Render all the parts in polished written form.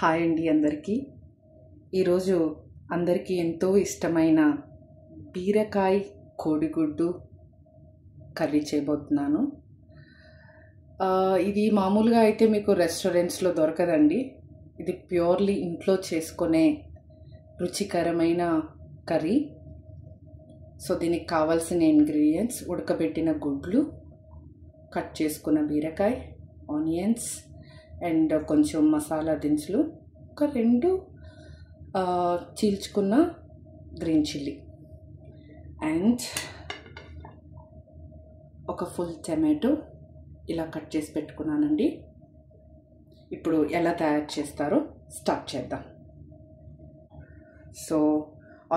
Hi అండి అందరికీ. ఈరోజు అందరికీ ఎంతో ఇష్టమైన బీరకాయ కోడిగుడ్డు కర్రీ చేయబోతున్నాను. ఇది మామూలుగా అయితే మీకు రెస్టారెంట్స్లో దొరకదండి. ఇది ప్యూర్లీ ఇంట్లో చేసుకునే రుచికరమైన కర్రీ. సో దీనికి కావాల్సిన ఇంగ్రీడియంట్స్: ఉడకబెట్టిన గుడ్లు, కట్ చేసుకున్న బీరకాయ, ఆనియన్స్ అండ్ కొంచెం మసాలా దినుసులు, ఒక 2 చీల్చుకున్న గ్రీన్ చిల్లీ అండ్ ఒక ఫుల్ టమాటో ఇలా కట్ చేసి పెట్టుకున్నానండి. ఇప్పుడు ఎలా తయారు చేస్తారో స్టార్ట్ చేద్దాం. సో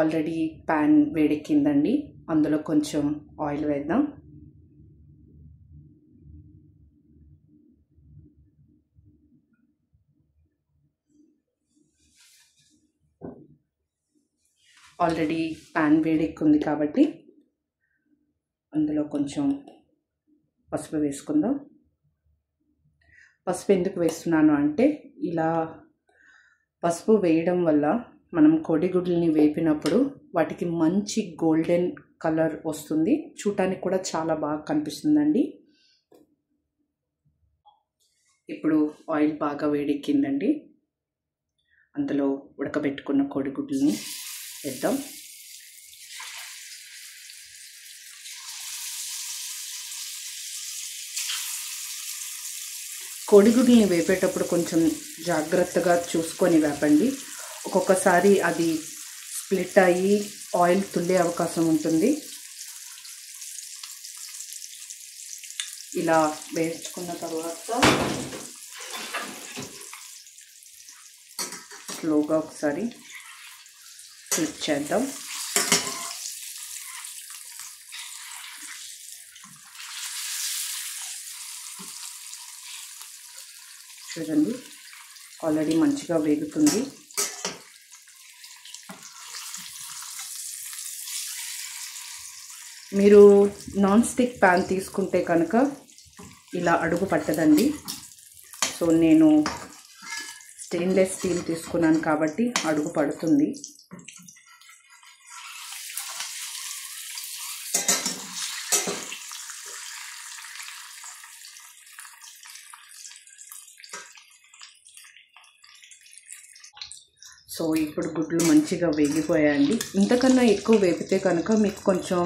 ఆల్రెడీ ప్యాన్ వేడెక్కిందండి, అందులో కొంచెం ఆయిల్ వేద్దాం. ఆల్రెడీ ప్యాన్ వేడెక్కింది కాబట్టి అందులో కొంచెం పసుపు వేసుకుందాం. పసుపు ఎందుకు వేస్తున్నాను అంటే, ఇలా పసుపు వేయడం వల్ల మనం కోడిగుడ్లని వేపినప్పుడు వాటికి మంచి గోల్డెన్ కలర్ వస్తుంది, చూడటానికి కూడా చాలా బాగా కనిపిస్తుందండి. ఇప్పుడు ఆయిల్ బాగా వేడెక్కిందండి, అందులో ఉడకబెట్టుకున్న కోడిగుడ్లని వేద్దాం. కోడిగుడ్లని వేపేటప్పుడు కొంచెం జాగ్రత్తగా చూసుకొని వేపండి. ఒక్కొక్కసారి అది స్ప్లిట్ అయ్యి ఆయిల్ తుల్లే అవకాశం ఉంటుంది. ఇలా వేయించుకున్న తర్వాత స్లోగా ఒకసారి ఫ్లిప్ చేద్దాం. చూడండి, ఆల్రెడీ మంచిగా వేగుతుంది. మీరు నాన్ స్టిక్ ప్యాన్ తీసుకుంటే కనుక ఇలా అడుగు పట్టదండి. సో నేను స్టెయిన్లెస్ స్టీల్ తీసుకున్నాను కాబట్టి అడుగు పడుతుంది. సో ఇప్పుడు గుడ్లు మంచిగా వేగిపోయాయండి. ఇంతకన్నా ఎక్కువ వేపితే కనుక మీకు కొంచెం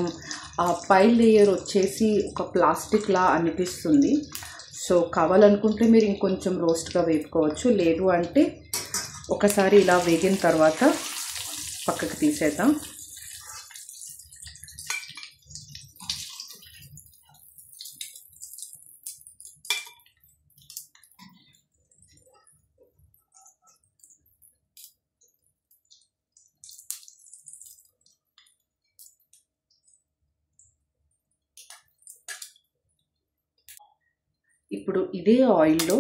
పై లేయర్ వచ్చేసి ఒక ప్లాస్టిక్లా అనిపిస్తుంది. సో కావాలనుకుంటే మీరు ఇంకొంచెం రోస్ట్గా వేపుకోవచ్చు, లేదు అంటే ఒకసారి ఇలా వేగిన తర్వాత పక్కకు తీసేద్దాం. ఇప్పుడు ఇదే ఆయిల్లో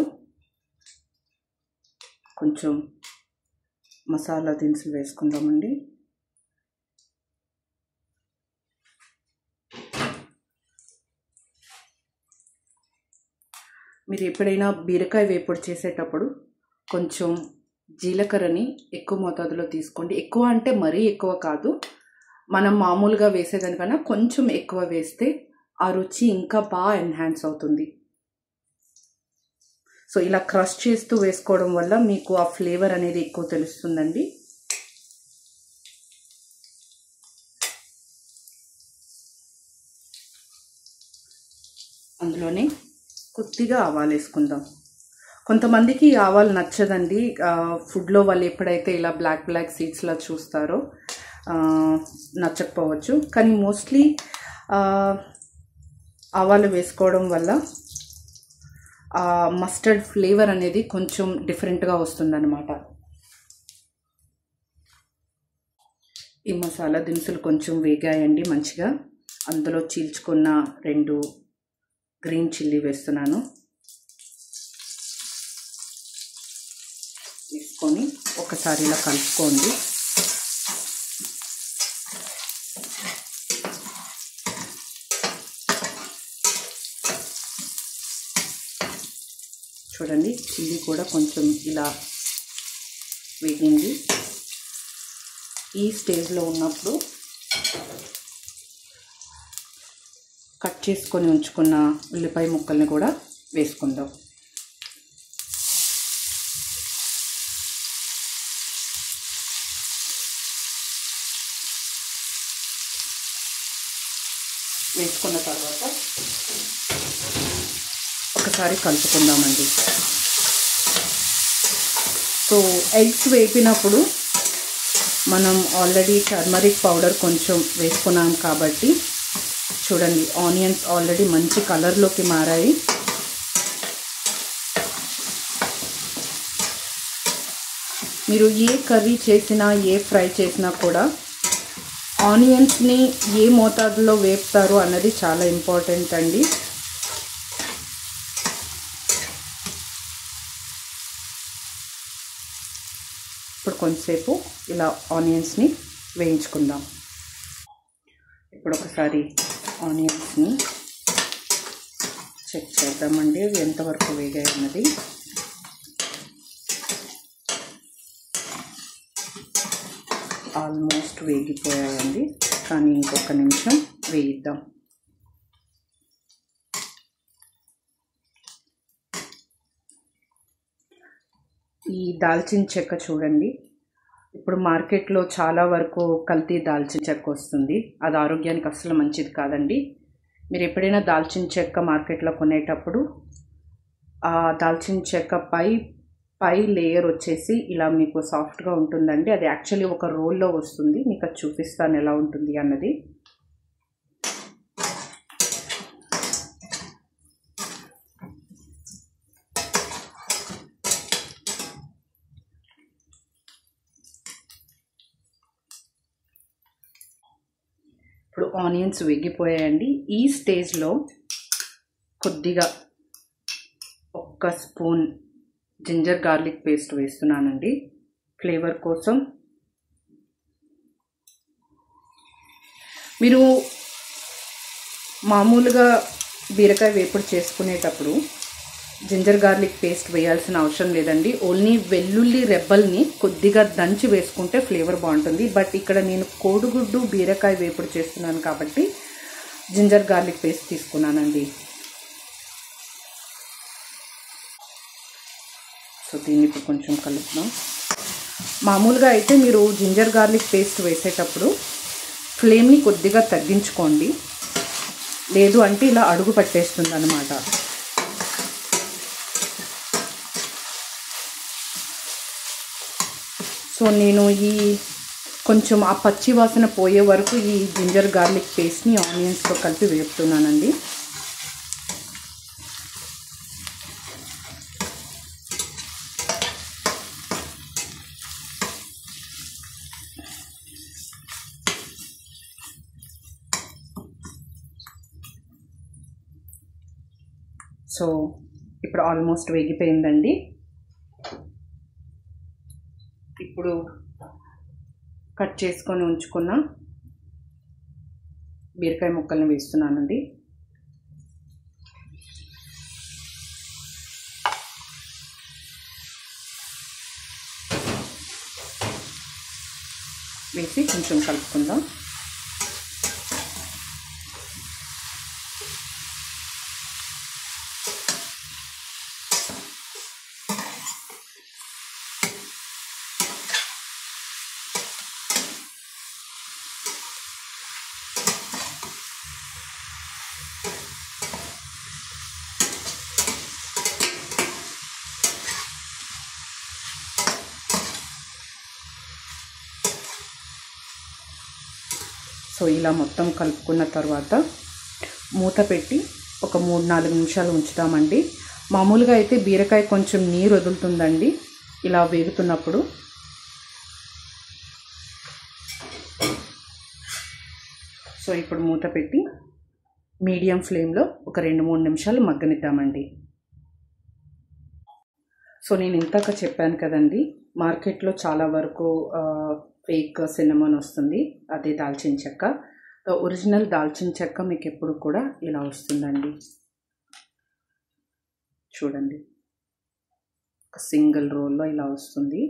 కొంచెం మసాలా దినుసులు వేసుకుందామండి. మీరు ఎప్పుడైనా బీరకాయ వేపుడు చేసేటప్పుడు కొంచెం జీలకర్రని ఎక్కువ మోతాదులో తీసుకోండి. ఎక్కువ అంటే మరీ ఎక్కువ కాదు, మనం మామూలుగా వేసేదానికన్నా కొంచెం ఎక్కువ వేస్తే ఆ రుచి ఇంకా బాగా ఎన్హాన్స్ అవుతుంది. సో ఇలా క్రష్ చేస్తూ వేసుకోవడం వల్ల మీకు ఆ ఫ్లేవర్ అనేది ఎక్కువ తెలుస్తుందండి. అందులోనే కొద్దిగా ఆవాలు వేసుకుందాం. కొంతమందికి ఆవాలు నచ్చదండి ఫుడ్లో. వాళ్ళు ఎప్పుడైతే ఇలా బ్లాక్ సీడ్స్లా చూస్తారో నచ్చకపోవచ్చు, కానీ మోస్ట్లీ ఆవాలు వేసుకోవడం వల్ల మస్టర్డ్ ఫ్లేవర్ అనేది కొంచెం డిఫరెంట్గా వస్తుందన్నమాట. ఈ మసాలా దినుసులు కొంచెం వేగాయండి మంచిగా. అందులో చీల్చుకున్న 2 గ్రీన్ చిల్లీ వేస్తున్నాను. వేసుకొని ఒకసారి ఇలా కలుపుకోండి. చూడండి, చిల్లీ కూడా కొంచెం ఇలా వేగింది. ఈ స్టేజ్లో ఉన్నప్పుడు కట్ చేసుకొని ఉంచుకున్న ఉల్లిపాయ ముక్కల్ని కూడా వేసుకుందాం. వేసుకున్న తర్వాత ఒకసారి కలుపుకుందామండి. సో ఎగ్స్ వేపినప్పుడు మనం ఆల్రెడీ టర్మరిక్ పౌడర్ కొంచెం వేసుకున్నాం కాబట్టి చూడండి, ఆనియన్స్ ఆల్రెడీ మంచి కలర్లోకి మారాయి. మీరు ఏ కర్రీ చేసినా, ఏ ఫ్రై చేసినా కూడా ఆనియన్స్ని ఏ మోతాదులో వేపుతారు అన్నది చాలా ఇంపార్టెంట్ అండి. ఇప్పుడు కొంచెంసేపు ఇలా ఆనియన్స్ని వేయించుకుందాం. ఇప్పుడు ఒకసారి ఆనియన్స్ని చెక్ చేద్దామండి, అవి ఎంతవరకు వేగాయి అన్నది. ఆల్మోస్ట్ వేగిపోయాయండి, కానీ ఇంకొక నిమిషం వేయిద్దాం. ఈ దాల్చిన చెక్క చూడండి, ఇప్పుడు మార్కెట్లో చాలా వరకు కల్తీ దాల్చిన చెక్క వస్తుంది. అది ఆరోగ్యానికి అస్సలు మంచిది కాదండి. మీరు ఎప్పుడైనా దాల్చిన చెక్క మార్కెట్లో కొనేటప్పుడు ఆ దాల్చిన చెక్క పై లేయర్ వచ్చేసి ఇలా మీకు సాఫ్ట్గా ఉంటుందండి. అది యాక్చువల్లీ ఒక రోల్లో వస్తుంది. మీకు అది చూపిస్తాను ఎలా ఉంటుంది అన్నది. ఇప్పుడు ఆనియన్స్ వేగిపోయాయండి. ఈ స్టేజ్లో కొద్దిగా 1 స్పూన్ జింజర్ గార్లిక్ పేస్ట్ వేస్తున్నానండి ఫ్లేవర్ కోసం. మీరు మామూలుగా బీరకాయ వేపుడు చేసుకునేటప్పుడు జింజర్ గార్లిక్ పేస్ట్ వేయాల్సిన అవసరం లేదండి. ఓన్లీ వెల్లుల్లి రెబ్బల్ని కొద్దిగా దంచి వేసుకుంటే ఫ్లేవర్ బాగుంటుంది. బట్ ఇక్కడ నేను కోడిగుడ్డు బీరకాయ వేపుడు చేస్తున్నాను కాబట్టి జింజర్ గార్లిక్ పేస్ట్ తీసుకున్నానండి. సో దీన్ని ఇప్పుడు కొంచెం కలుపుదాం. మామూలుగా అయితే మీరు జింజర్ గార్లిక్ పేస్ట్ వేసేటప్పుడు ఫ్లేమ్ని కొద్దిగా తగ్గించుకోండి, లేదు అంటే ఇలా అడుగు పట్టేస్తుంది అన్నమాట. సో నేను ఈ కొంచెం ఆ పచ్చి వాసన పోయే వరకు ఈ జింజర్ గార్లిక్ పేస్ట్ని ఆనియన్స్తో కలిపి వేపుతున్నానండి. సో ఇప్పుడు ఆల్మోస్ట్ వేగిపోయిందండి. ఇప్పుడు కట్ చేసుకొని ఉంచుకున్న బీరకాయ ముక్కల్ని వేస్తున్నానండి. వేసి కొంచెం కలుపుకుందాం. సో ఇలా మొత్తం కలుపుకున్న తర్వాత మూత పెట్టి ఒక 3-4 నిమిషాలు ఉంచుతామండి. మామూలుగా అయితే బీరకాయ కొంచెం నీరు వదులుతుందండి ఇలా వేగుతున్నప్పుడు. సో ఇప్పుడు మూత పెట్టి మీడియం ఫ్లేమ్లో ఒక 2-3 నిమిషాలు మగ్గనిద్దామండి. సో నేను ఇంతక చెప్పాను కదండి, మార్కెట్లో చాలా వరకు ఫేక్ సిన్నమన్ వస్తుంది, అదే దాల్చిన చెక్క. ఒరిజినల్ దాల్చిన చెక్క మీకు ఎప్పుడు కూడా ఇలా వస్తుందండి. చూడండి, ఒక సింగిల్ రోల్లో ఇలా వస్తుంది.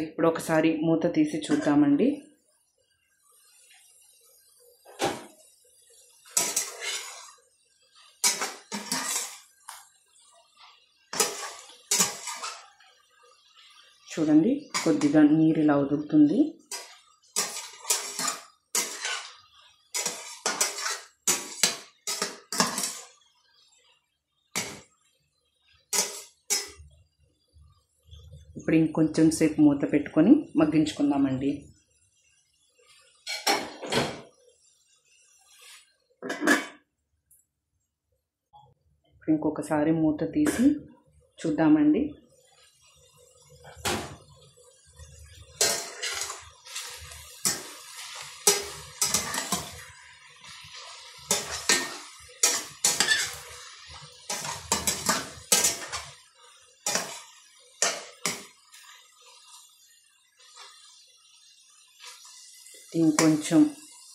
ఇప్పుడు ఒకసారి మూత తీసి చూద్దామండి. చూడండి, కొద్దిగా నీరు ఇలా వదులుతుంది. ఇప్పుడు ఇంకొంచెం సేపు మూత పెట్టుకొని మగ్గించుకుందామండి. ఇప్పుడు ఇంకొకసారి మూత తీసి చూద్దామండి.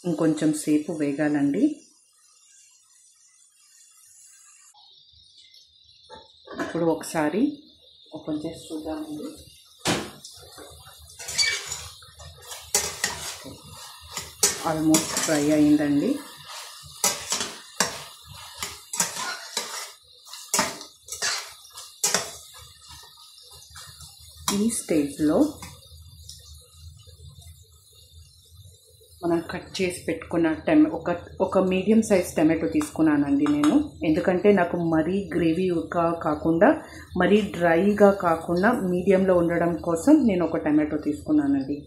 ఇంకొంచెం సేపు వేగాలండి. ఇప్పుడు ఒకసారి ఓపెన్ చేసి చూద్దామండి. ఆల్మోస్ట్ ఫ్రై అయిందండి. ఈ స్టేజ్లో మనం కట్ చేసి పెట్టుకున్న ఒక మీడియం సైజ్ టమాటో తీసుకున్నానండి నేను. ఎందుకంటే నాకు మరీ గ్రేవీగా కాకుండా మరీ డ్రైగా కాకుండా మీడియంలో ఉండడం కోసం నేను ఒక టమాటో తీసుకున్నానండి.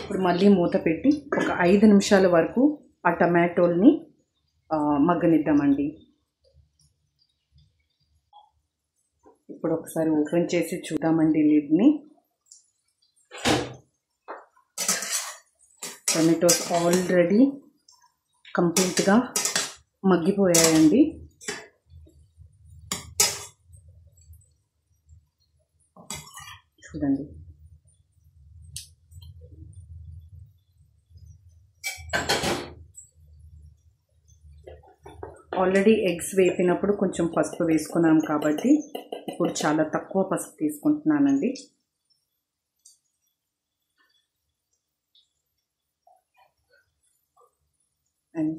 ఇప్పుడు మళ్ళీ మూత పెట్టి ఒక 5 నిమిషాల వరకు ఆ టమాటోల్ని మగ్గనిద్దామండి. ఇప్పుడు ఒకసారి ఓపెన్ చేసి చూద్దామండి లిడ్ని. టమాటోస్ ఆల్రెడీ కంప్లీట్గా మగ్గిపోయాయండి. చూడండి, ఆల్రెడీ ఎగ్స్ వేపినప్పుడు కొంచెం పసుపు వేసుకున్నాం కాబట్టి ఇప్పుడు చాలా తక్కువ పసుపు తీసుకుంటున్నానండి. అండ్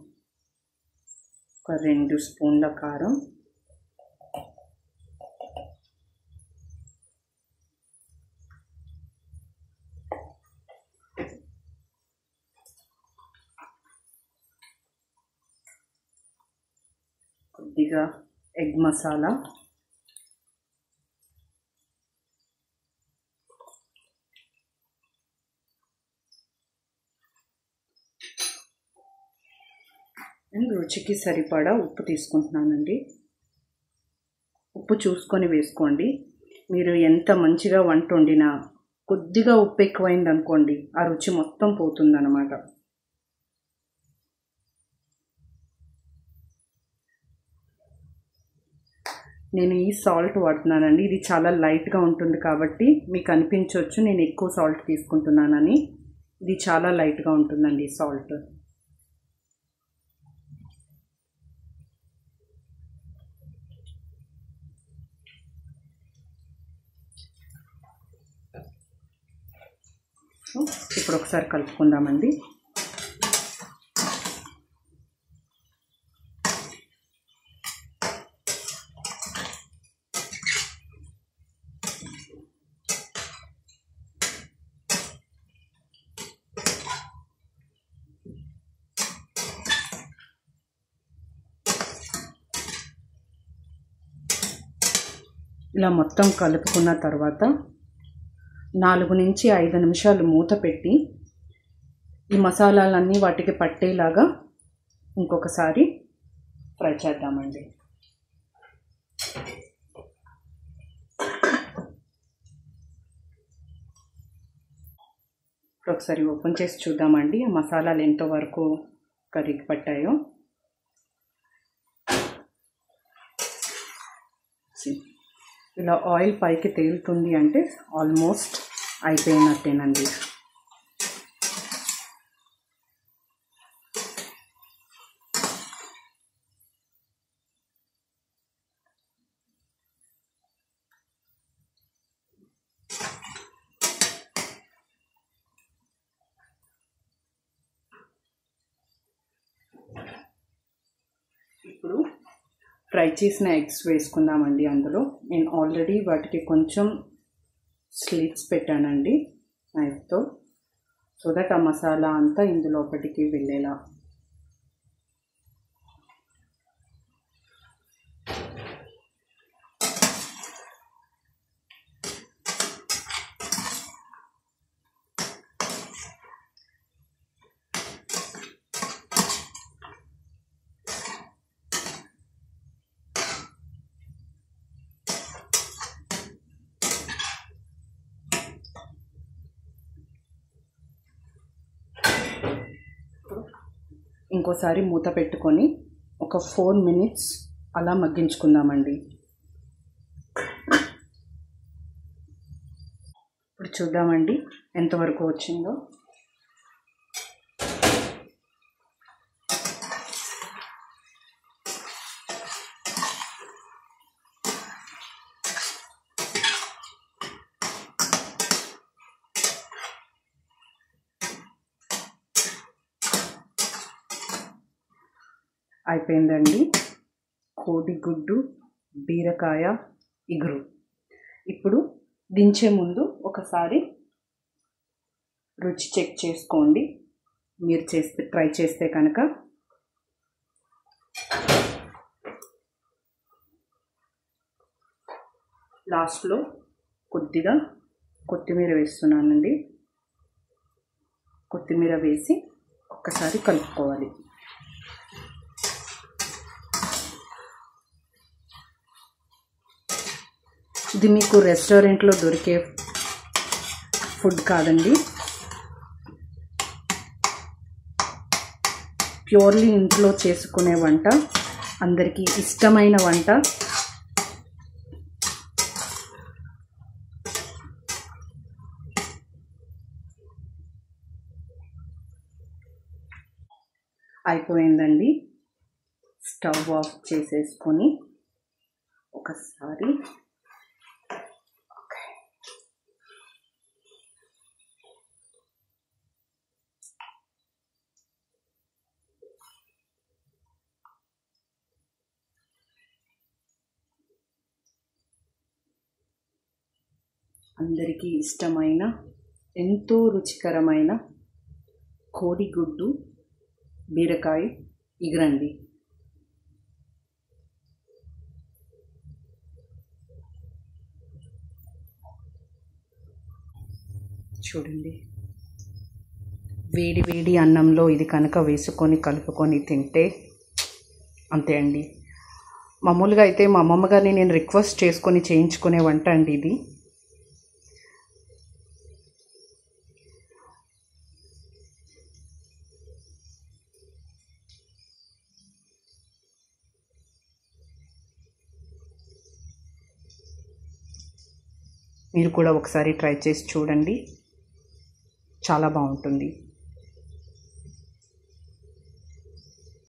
ఒక 2 స్పూన్ల కారం, కొద్దిగా ఎగ్ మసాలా, అండ్ రుచికి సరిపడా ఉప్పు తీసుకుంటున్నానండి. ఉప్పు చూసుకొని వేసుకోండి. మీరు ఎంత మంచిగా వంట వండినా కొద్దిగా ఉప్పు ఎక్కువైంది అనుకోండి, ఆ రుచి మొత్తం పోతుందన్నమాట. నేను ఈ సాల్ట్ వాడుతున్నానండి. ఇది చాలా లైట్గా ఉంటుంది కాబట్టి మీకు అనిపించవచ్చు నేను ఎక్కువ సాల్ట్ తీసుకుంటున్నానని. ఇది చాలా లైట్గా ఉంటుందండి సాల్ట్. ఇప్పుడు ఒకసారి కలుపుకుందామండి. ఇలా మొత్తం కలుపుకున్న తర్వాత 4 నుంచి 5 నిమిషాలు మూత పెట్టి ఈ మసాలాలన్నీ వాటికి పట్టేలాగా ఇంకొకసారి ఫ్రై చేద్దామండి. ఒకసారి ఓపెన్ చేసి చూద్దామండి ఆ మసాలాలు ఎంతవరకు కర్రీకి పట్టాయో. ఇలా ఆయిల్ పైకి తేలుతుంది అంటే ఆల్మోస్ట్ అయిపోయినట్టేనండి. ఇప్పుడు ఫ్రై చేసిన ఎగ్స్ వేసుకుందామండి. అందులో నేను ఆల్రెడీ వాటికి కొంచెం స్లిట్స్ పెట్టానండి నైఫ్తో, సో దట్ ఆ మసాలా అంతా ఇందులోపటికి వెళ్ళేలా. ఇంకోసారి మూత పెట్టుకొని ఒక 4 minutes అలా మగ్గించుకుందామండి. ఇప్పుడు చూద్దామండి ఎంతవరకు వచ్చిందో. అయిపోయిందండి కోడిగుడ్డు బీరకాయ ఇగురు. ఇప్పుడు దించే ముందు ఒకసారి రుచి చెక్ చేసుకోండి. మీరు ట్రై చేస్తే కనుక లాస్ట్లో కొద్దిగా కొత్తిమీర వేస్తున్నానండి. కొత్తిమీర వేసి ఒక్కసారి కలుపుకోవాలి. ఇది మీకు రెస్టారెంట్లో దొరికే ఫుడ్ కాదండి, ప్యూర్లీ ఇంట్లో చేసుకునే వంట, అందరికీ ఇష్టమైన వంట. అయిపోయిందండి. స్టవ్ ఆఫ్ చేసేసుకొని ఒకసారి అందరికీ ఇష్టమైన ఎంతో రుచికరమైన కోడిగుడ్డు బీరకాయ ఇగురండి. చూడండి, వేడి వేడి అన్నంలో ఇది కనుక వేసుకొని కలుపుకొని తింటే అంతే అండి. మామూలుగా అయితే మా అమ్మమ్మ గారిని నేను రిక్వెస్ట్ చేసుకొని చేయించుకునే వంట అండి ఇది. మీరు కూడా ఒకసారి ట్రై చేసి చూడండి, చాలా బాగుంటుంది.